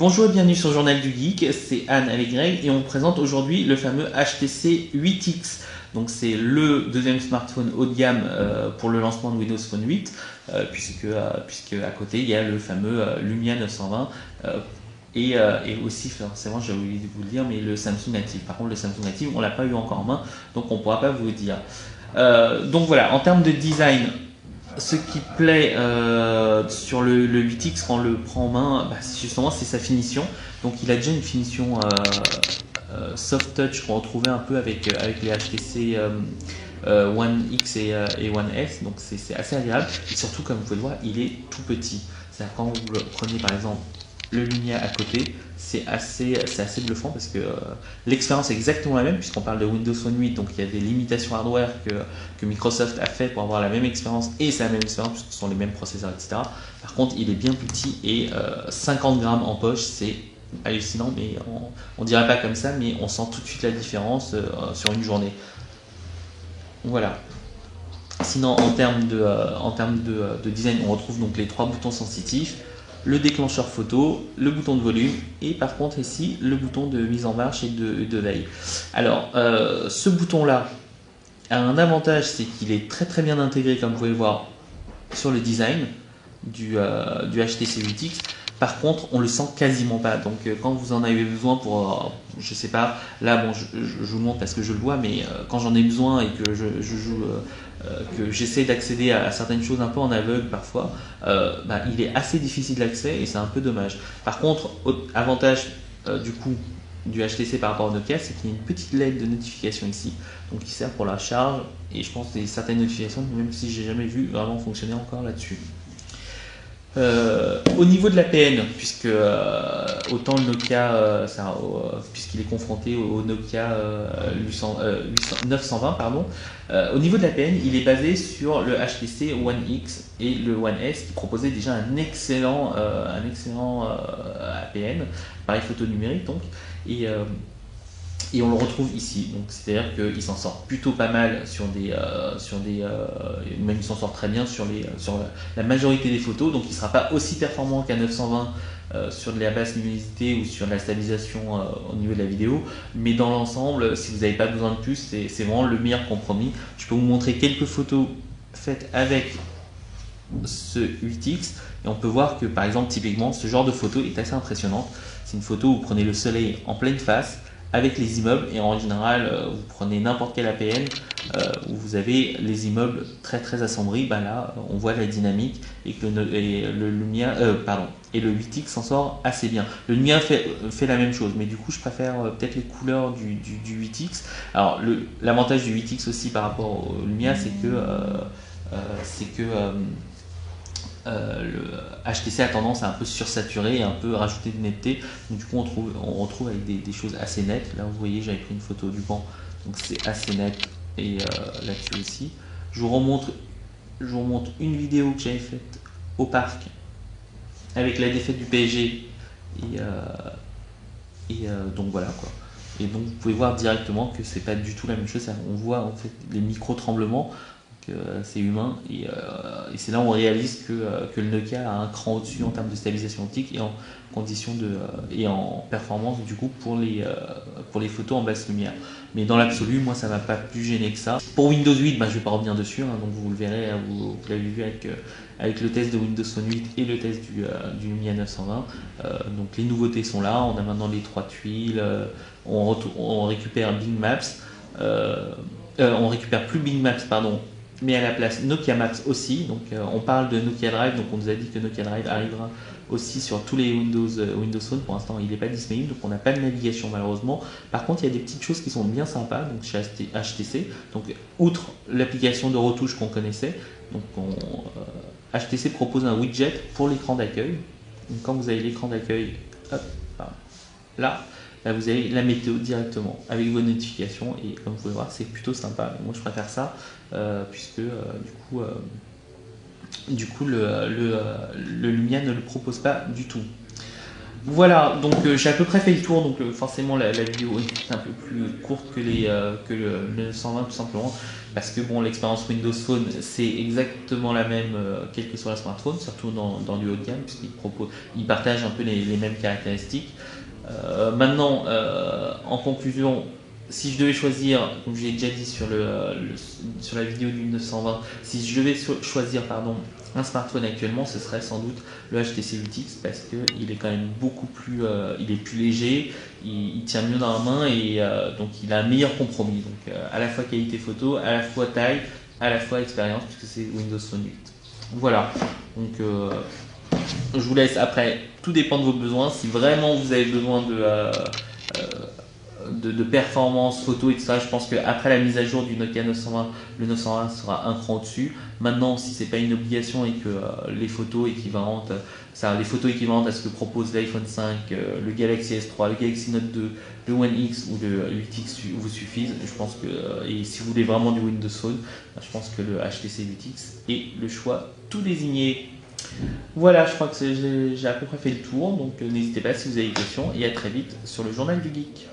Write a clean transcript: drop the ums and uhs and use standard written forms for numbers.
Bonjour et bienvenue sur Journal du Geek, c'est Anne avec Greg et on présente aujourd'hui le fameux HTC 8X. Donc c'est le deuxième smartphone haut de gamme pour le lancement de Windows Phone 8 puisque à côté il y a le fameux Lumia 920 et aussi forcément j'ai oublié de vous le dire mais le Samsung Active. Par contre le Samsung Active on l'a pas eu encore en main donc on ne pourra pas vous le dire. Donc voilà, en termes de design, ce qui plaît sur le 8X quand on le prend en main, justement c'est sa finition. Donc il a déjà une finition soft touch qu'on retrouvait un peu avec les HTC One X et One S. Donc c'est assez agréable. Et surtout, comme vous pouvez le voir, il est tout petit. C'est-à-dire quand vous le prenez par exemple le Lumia à côté, c'est assez bluffant parce que l'expérience est exactement la même puisqu'on parle de Windows Phone 8, donc il y a des limitations hardware que Microsoft a fait pour avoir la même expérience et c'est la même expérience puisque ce sont les mêmes processeurs, etc. Par contre, il est bien plus petit et 50 grammes en poche, c'est hallucinant, mais on dirait pas comme ça, mais on sent tout de suite la différence sur une journée. Voilà. Sinon, en termes de design, on retrouve donc les trois boutons sensitifs, le déclencheur photo, le bouton de volume et par contre ici le bouton de mise en marche et de veille. Alors ce bouton là a un avantage, c'est qu'il est très très bien intégré comme vous pouvez le voir sur le design du HTC 8X. Par contre on le sent quasiment pas, donc quand vous en avez besoin pour je sais pas, là bon je vous le montre parce que je le vois, mais quand j'en ai besoin et que je joue que j'essaie d'accéder à certaines choses un peu en aveugle parfois, il est assez difficile d'accès et c'est un peu dommage. Par contre, avantage du coup du HTC par rapport au Nokia, c'est qu'il y a une petite LED de notification ici, donc qui sert pour la charge et je pense des certaines notifications, même si j'ai jamais vu vraiment fonctionner encore là-dessus. Au niveau de l'APN, puisque autant le Nokia, puisqu'il est confronté au Nokia 920, pardon, au niveau de l'APN, il est basé sur le HTC One X et le One S qui proposaient déjà un excellent APN, appareil photo numérique donc, et on le retrouve ici, donc c'est-à-dire qu'il s'en sort plutôt pas mal même il s'en sort très bien sur la majorité des photos, donc il ne sera pas aussi performant qu'un 920 sur de la basse luminosité ou sur de la stabilisation au niveau de la vidéo, mais dans l'ensemble, si vous n'avez pas besoin de plus, c'est vraiment le meilleur compromis. Je peux vous montrer quelques photos faites avec ce 8X et on peut voir que par exemple typiquement ce genre de photo est assez impressionnante. C'est une photo où vous prenez le soleil en pleine face avec les immeubles et en général vous prenez n'importe quel APN où vous avez les immeubles très très assombris, là on voit la dynamique et que le Lumia et le 8X s'en sort assez bien. Le Lumia fait la même chose, mais du coup je préfère peut-être les couleurs du 8X. Alors l'avantage du 8X aussi par rapport au Lumia, c'est que le HTC a tendance à un peu sursaturer et un peu rajouter de netteté, donc du coup on retrouve avec des choses assez nettes. Là vous voyez, j'avais pris une photo du banc, donc c'est assez net, et là-dessus aussi. Je vous remontre une vidéo que j'avais faite au parc avec la défaite du PSG donc voilà quoi. Et donc vous pouvez voir directement que c'est pas du tout la même chose. On voit en fait les micro tremblements, c'est humain, et c'est là où on réalise que le Nokia a un cran au-dessus en termes de stabilisation optique et en conditions et en performance du coup pour les photos en basse lumière. Mais dans l'absolu, moi ça m'a pas plus gêné que ça. Pour Windows 8, je vais pas revenir dessus, donc vous le verrez, vous l'avez vu avec le test de Windows Phone 8 et le test du Lumia 920. Donc les nouveautés sont là, on a maintenant les 3 tuiles, on récupère Bing Maps, on récupère plus Bing Maps, pardon, mais à la place Nokia Maps aussi. Donc on parle de Nokia Drive, donc on nous a dit que Nokia Drive arrivera aussi sur tous les Windows Phone. Pour l'instant il n'est pas disponible, donc on n'a pas de navigation malheureusement. Par contre il y a des petites choses qui sont bien sympas donc chez HTC. Donc outre l'application de retouche qu'on connaissait, donc HTC propose un widget pour l'écran d'accueil. Donc quand vous avez l'écran d'accueil, là vous avez la météo directement avec vos notifications, et comme vous pouvez voir c'est plutôt sympa. Moi je préfère ça puisque du coup le Lumia ne le propose pas du tout. Voilà, donc j'ai à peu près fait le tour, donc forcément la vidéo est un peu plus courte que, le 920 tout simplement, parce que bon, l'expérience Windows Phone c'est exactement la même quel que soit le smartphone, surtout dans du haut de gamme, puisqu'il partage un peu les mêmes caractéristiques. Maintenant, en conclusion, si je devais choisir, comme je l'ai déjà dit sur la vidéo du 920, si je devais choisir un smartphone actuellement, ce serait sans doute le HTC 8X parce qu'il est quand même beaucoup plus, il est plus léger, il tient mieux dans la main et donc il a un meilleur compromis. Donc à la fois qualité photo, à la fois taille, à la fois expérience puisque c'est Windows Phone 8. Voilà. Donc je vous laisse après. Tout dépend de vos besoins. Si vraiment vous avez besoin de performance photo et tout ça, je pense qu'après la mise à jour du Nokia 920, le 920 sera un cran au-dessus. Maintenant, si c'est pas une obligation et que les photos équivalentes à ce que propose l'iPhone 5, le Galaxy S3, le Galaxy Note 2, le One X ou le 8X vous suffisent, je pense que et si vous voulez vraiment du Windows Phone, je pense que le HTC 8X est le choix tout désigné. Voilà, je crois que j'ai à peu près fait le tour, donc n'hésitez pas si vous avez des questions et à très vite sur le Journal du Geek.